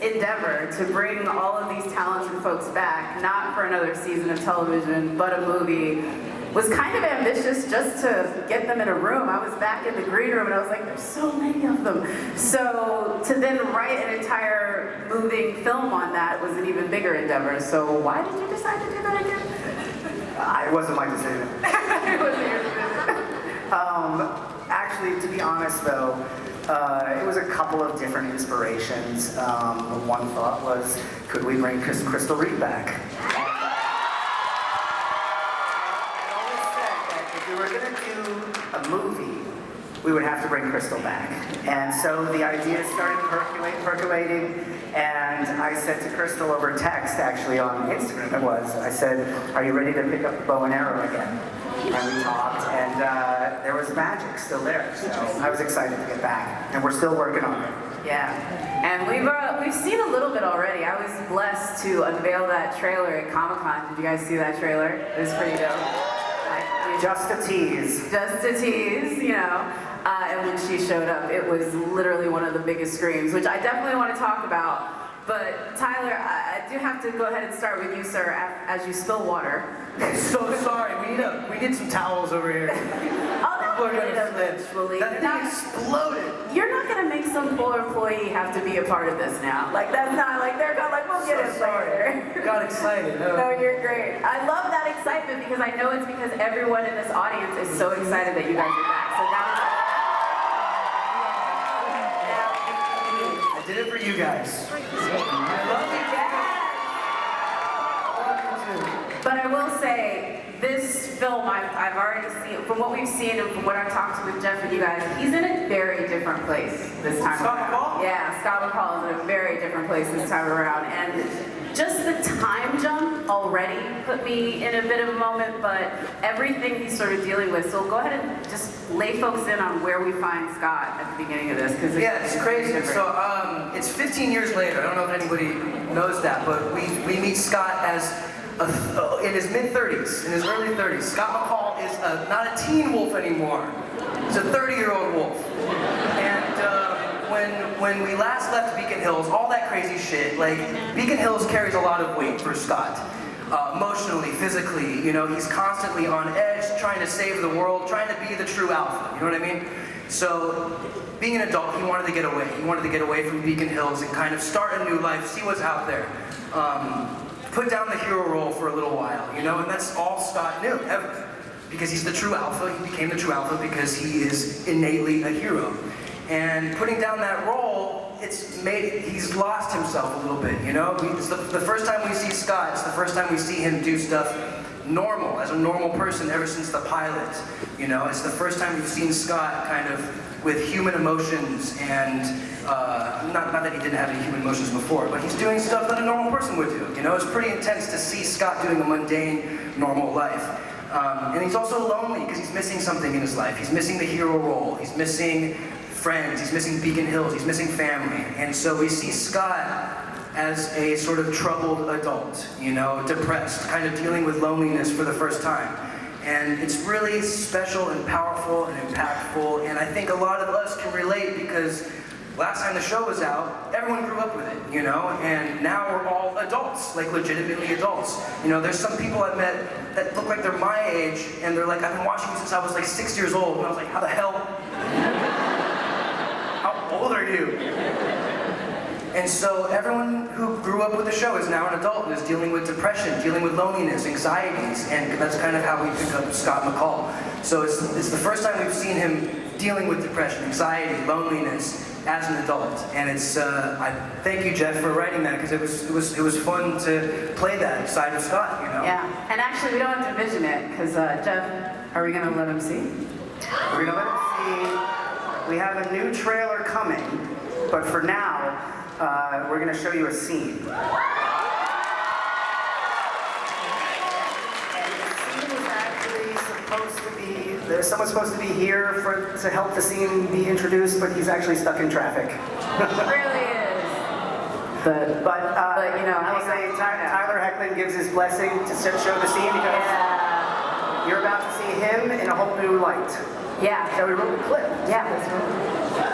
endeavor to bring all of these talented folks back, not for another season of television, but a movie, was kind of ambitious just to get them in a room. I was back in the green room and I was like, there's so many of them. So to then write an entire moving film on that was an even bigger endeavor. So why did you decide to do that again? It wasn't my decision. It wasn't your decision. Actually, to be honest though, it was a couple of different inspirations. One thought was, could we bring Crystal Reed back? If we were going to do a movie, we would have to bring Crystal back. And so the idea started percolating, and I said to Crystal over text, actually on Instagram I said, are you ready to pick up the bow and arrow again? And we talked, and there was magic still there. So I was excited to get back, and we're still working on it. Yeah, and we've seen a little bit already. I was blessed to unveil that trailer at Comic-Con. Did you guys see that trailer? It was pretty dope. Just a tease. Just a tease, you know. And when she showed up, it was literally one of the biggest screams, which I definitely want to talk about. But Tyler, I do have to go ahead and start with you, sir, as you spill water. So sorry, we need some towels over here. Oh, that We're was gonna eventually. That thing exploded. You're not gonna make some poor employee have to be a part of this now. Like that's not like they're going like we'll get it later. Got excited. No, you're great. I love that excitement because I know it's because everyone in this audience is so excited that you guys are back. So now I did it for you guys. I love you. But I will say, this film I've already seen, from what we've seen and from what I've talked to with Jeff and you guys, he's in a very different place this time around. Scott McCall? Yeah, Scott McCall is in a very different place this time around. And just the time jump already put me in a bit of a moment, but everything he's sort of dealing with. So go ahead and just lay folks in on where we find Scott at the beginning of this. Yeah, it's crazy. So it's 15 years later. I don't know if anybody knows that, but we meet Scott as in his mid-30s, in his early 30s. Scott McCall is not a teen wolf anymore. He's a 30-year-old wolf. And when we last left Beacon Hills, all that crazy shit, like, Beacon Hills carries a lot of weight for Scott. Emotionally, physically, you know, he's constantly on edge, trying to save the world, trying to be the true alpha, you know what I mean? So, being an adult, he wanted to get away. He wanted to get away from Beacon Hills and kind of start a new life, see what's out there. Put down the hero role for a little while, you know, and that's all Scott knew, ever. Because he's the true alpha, he became the true alpha because he is innately a hero. And putting down that role, he's lost himself a little bit, you know? It's the first time we see Scott, it's the first time we see him do stuff normal, as a normal person ever since the pilot, you know? It's the first time we've seen Scott kind of with human emotions and, not that he didn't have any human emotions before, but he's doing stuff that a normal person would do, you know? It's pretty intense to see Scott doing a mundane, normal life. And he's also lonely because he's missing something in his life. He's missing the hero role, he's missing friends, he's missing Beacon Hills, he's missing family. And so we see Scott as a sort of troubled adult, you know, depressed, kind of dealing with loneliness for the first time. And it's really special and powerful and impactful, and I think a lot of us can relate because last time the show was out, everyone grew up with it, you know, and now we're all adults, like legitimately adults. You know, there's some people I've met that look like they're my age, and they're like, I've been watching you since I was like 6 years old, and I was like, how the hell? How old are you? And so everyone who grew up with the show is now an adult and is dealing with depression, dealing with loneliness, anxieties, and that's kind of how we pick up Scott McCall. So it's the first time we've seen him dealing with depression, anxiety, loneliness as an adult. And it's, I thank you, Jeff, for writing that, because it was fun to play that side of Scott, you know? Yeah, and actually we don't have to vision it, because Jeff, are we going to let him see? We're gonna let him see. We have a new trailer coming, but for now, we're gonna show you a scene. There's someone supposed to be here to help the scene be introduced, but he's actually stuck in traffic. He really is. But you know, I will say Tyler Hecklin gives his blessing to show the scene because you're about to see him in a whole new light. Yeah. Shall we roll the clip? Yeah, let's roll.